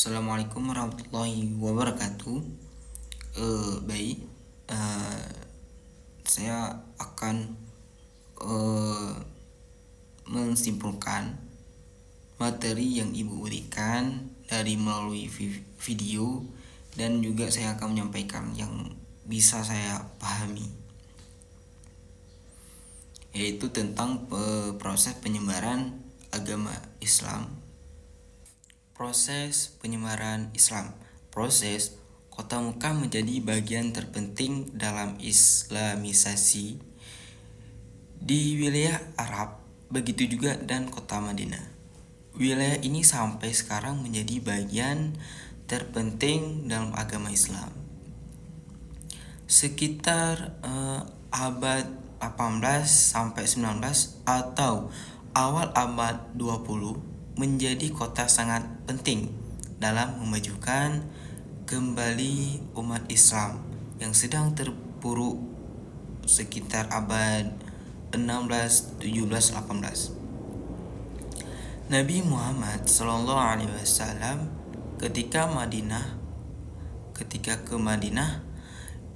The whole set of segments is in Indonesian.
Assalamualaikum warahmatullahi wabarakatuh. Baik, eh, saya akan mensimpulkan materi yang ibu berikan dari melalui video, dan juga saya akan menyampaikan yang bisa saya pahami, yaitu tentang proses penyebaran agama Islam. Proses penyebaran Islam. Proses Kota Mekah menjadi bagian terpenting dalam Islamisasi di wilayah Arab, begitu juga dan Kota Madinah. Wilayah ini sampai sekarang menjadi bagian terpenting dalam agama Islam. Sekitar abad 18 sampai 19 atau awal abad 20 menjadi kota sangat penting dalam memajukan kembali umat Islam yang sedang terpuruk sekitar abad 16, 17, 18. Nabi Muhammad SAW ketika ke Madinah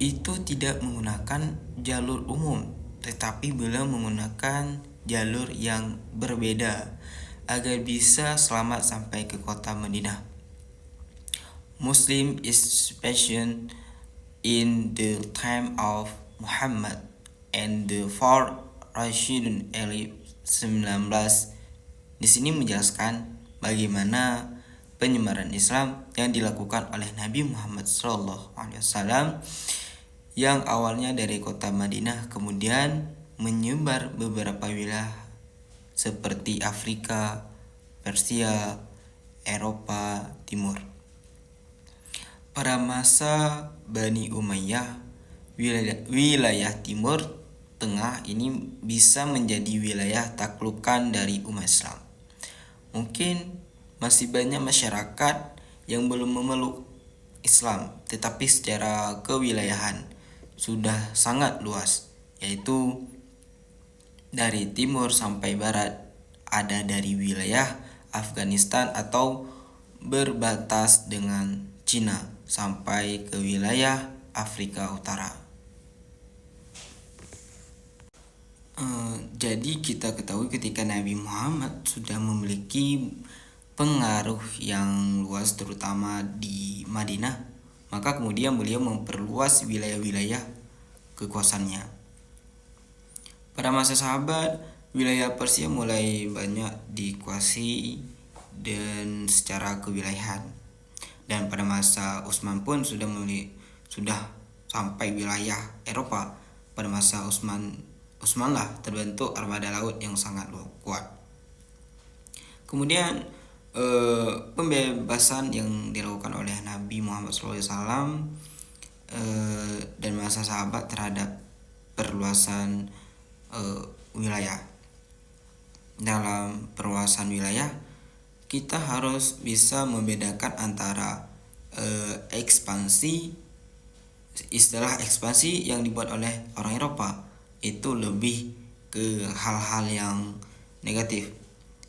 itu tidak menggunakan jalur umum, tetapi beliau menggunakan jalur yang berbeda agar bisa selamat sampai ke kota Madinah. Muslim expansion in the time of Muhammad and the four Rashidun Elif 19. Di sini menjelaskan bagaimana penyebaran Islam yang dilakukan oleh Nabi Muhammad SAW yang awalnya dari kota Madinah kemudian menyebar beberapa wilayah seperti Afrika, Persia, Eropa Timur. Pada masa Bani Umayyah, wilayah Timur Tengah ini bisa menjadi wilayah taklukan dari umat Islam. Mungkin masih banyak masyarakat yang belum memeluk Islam, tetapi secara kewilayahan sudah sangat luas, yaitu dari timur sampai barat, ada dari wilayah Afghanistan atau berbatas dengan Cina sampai ke wilayah Afrika Utara. Jadi kita ketahui ketika Nabi Muhammad sudah memiliki pengaruh yang luas terutama di Madinah, maka kemudian beliau memperluas wilayah-wilayah kekuasaannya. Pada masa sahabat, wilayah Persia mulai banyak dikuasai dan secara kewilayahan. Dan pada masa Utsman pun sudah sampai wilayah Eropa. Pada masa Utsmanlah terbentuk armada laut yang sangat kuat. Kemudian pembebasan yang dilakukan oleh Nabi Muhammad SAW dan masa sahabat terhadap perluasan wilayah. Dalam perluasan wilayah, kita harus bisa membedakan antara ekspansi. Istilah ekspansi yang dibuat oleh orang Eropa itu lebih ke hal-hal yang negatif.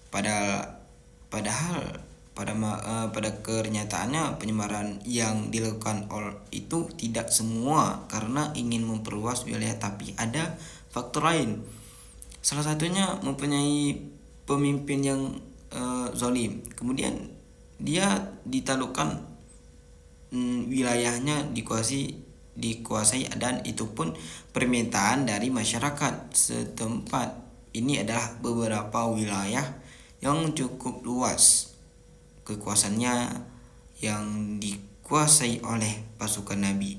Padahal pada kenyataannya penyebaran yang dilakukan itu tidak semua karena ingin memperluas wilayah, tapi ada faktor lain. Salah satunya mempunyai pemimpin yang zalim, kemudian dia ditaklukkan, wilayahnya dikuasai dan itu pun permintaan dari masyarakat setempat. Ini adalah beberapa wilayah yang cukup luas kekuasaannya yang dikuasai oleh pasukan Nabi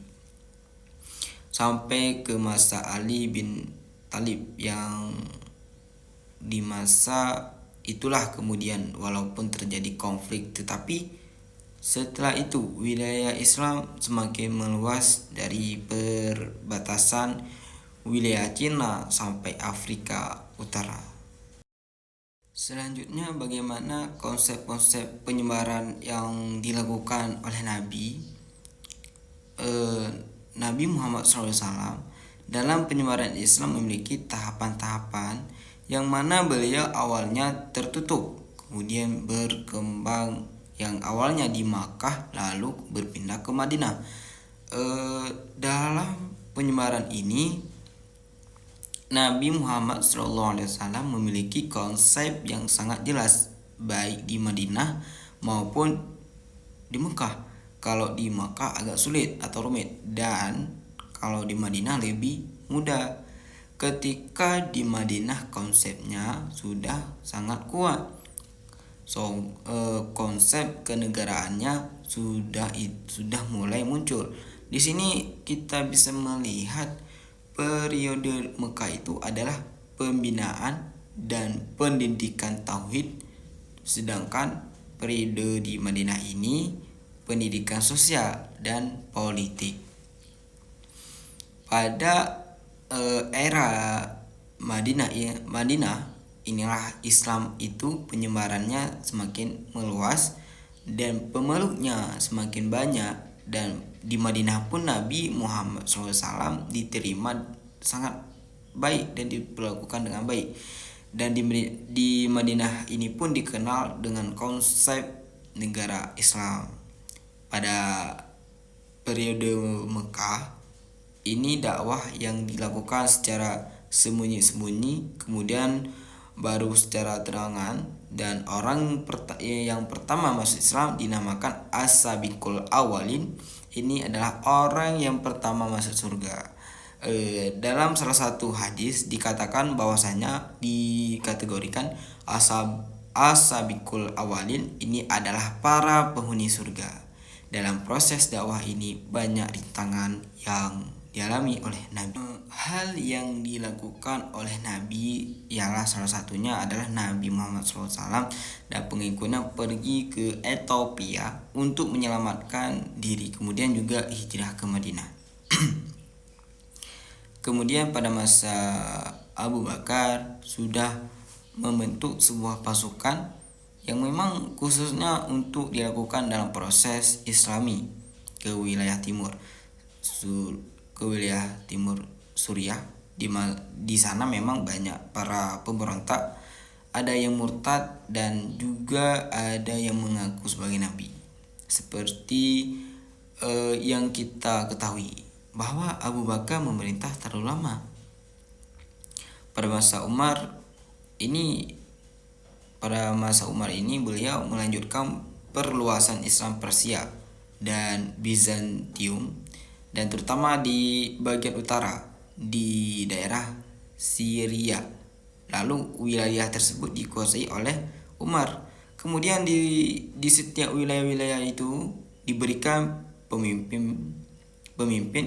sampai ke masa Ali bin Thalib, yang di masa itulah kemudian walaupun terjadi konflik, tetapi setelah itu wilayah Islam semakin meluas dari perbatasan wilayah Cina sampai Afrika Utara. Selanjutnya, bagaimana konsep-konsep penyebaran yang dilakukan oleh Nabi Muhammad SAW dalam penyebaran Islam memiliki tahapan-tahapan yang mana beliau awalnya tertutup, kemudian berkembang yang awalnya di Makkah lalu berpindah ke Madinah. Dalam penyebaran ini Nabi Muhammad SAW memiliki konsep yang sangat jelas baik di Madinah maupun di Mekah. Kalau di Mekah agak sulit atau rumit, dan kalau di Madinah lebih mudah. Ketika di Madinah konsepnya sudah sangat kuat, konsep kenegaraannya sudah mulai muncul. Di sini kita bisa melihat periode Mekah itu adalah pembinaan dan pendidikan tauhid, sedangkan periode di Madinah ini pendidikan sosial dan politik. Pada era Madinah inilah Islam itu penyebarannya semakin meluas dan pemeluknya semakin banyak, dan di Madinah pun Nabi Muhammad SAW diterima sangat baik dan diperlakukan dengan baik, dan di Madinah ini pun dikenal dengan konsep negara Islam. Pada periode Mekah ini dakwah yang dilakukan secara sembunyi-sembunyi, kemudian baru secara terangan, dan orang yang pertama masuk Islam dinamakan as-sabiqul awalin. Ini adalah orang yang pertama masuk surga. Dalam salah satu hadis dikatakan bahwasanya dikategorikan as-sabiqul awalin ini adalah para penghuni surga. Dalam proses dakwah ini banyak rintangan yang dialami oleh Nabi. Hal yang dilakukan oleh Nabi ialah salah satunya adalah Nabi Muhammad SAW dan pengikutnya pergi ke Ethiopia untuk menyelamatkan diri, kemudian juga hijrah ke Madinah. Kemudian pada masa Abu Bakar sudah membentuk sebuah pasukan yang memang khususnya untuk dilakukan dalam proses Islami ke wilayah timur Suriah. Di sana memang banyak para pemberontak, ada yang murtad dan juga ada yang mengaku sebagai nabi. Seperti yang kita ketahui bahwa Abu Bakar memerintah terlalu lama. Pada masa Umar ini beliau melanjutkan perluasan Islam Persia dan Bizantium, dan terutama di bagian utara di daerah Syria. Lalu wilayah tersebut dikuasai oleh Umar. Kemudian di setiap wilayah-wilayah itu diberikan pemimpin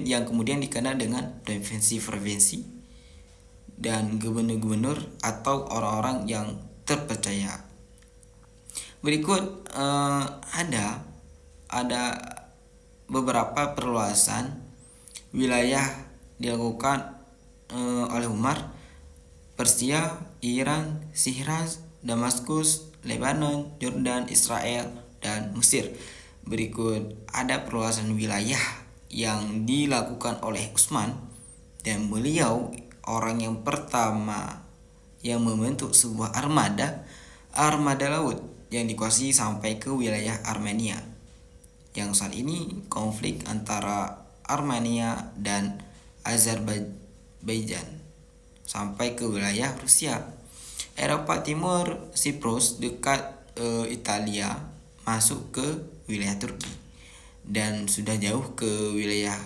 yang kemudian dikenal dengan provinsi dan gubernur-gubernur atau orang-orang yang terpercaya. Berikut ada beberapa perluasan wilayah dilakukan oleh Umar: Persia, Iran, Hijaz, Damaskus, Lebanon, Jordan, Israel, dan Mesir. Berikut ada perluasan wilayah yang dilakukan oleh Utsman, dan beliau orang yang pertama yang membentuk sebuah armada laut yang dikuasai sampai ke wilayah Armenia, yang saat ini konflik antara Armenia dan Azerbaijan sampai ke wilayah Rusia. Eropa Timur, Siprus dekat Italia masuk ke wilayah Turki, dan sudah jauh ke wilayah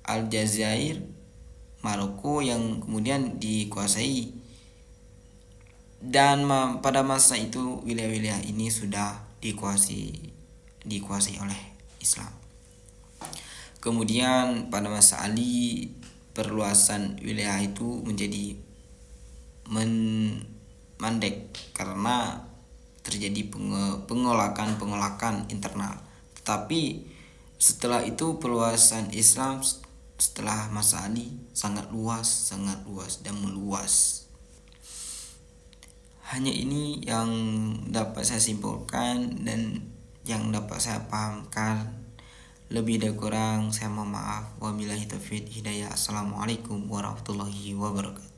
Aljazair, Maroko yang kemudian dikuasai. Dan pada masa itu wilayah-wilayah ini sudah dikuasai oleh Islam. Kemudian pada masa Ali, perluasan wilayah itu menjadi mandek karena terjadi pengolakan internal. Tetapi setelah itu perluasan Islam setelah masa Ali sangat luas dan meluas. Hanya ini yang dapat saya simpulkan dan yang dapat saya pahamkan. Lebih dan kurang saya mohon maaf. Wabillahi taufiq hidayah. Assalamualaikum warahmatullahi wabarakatuh.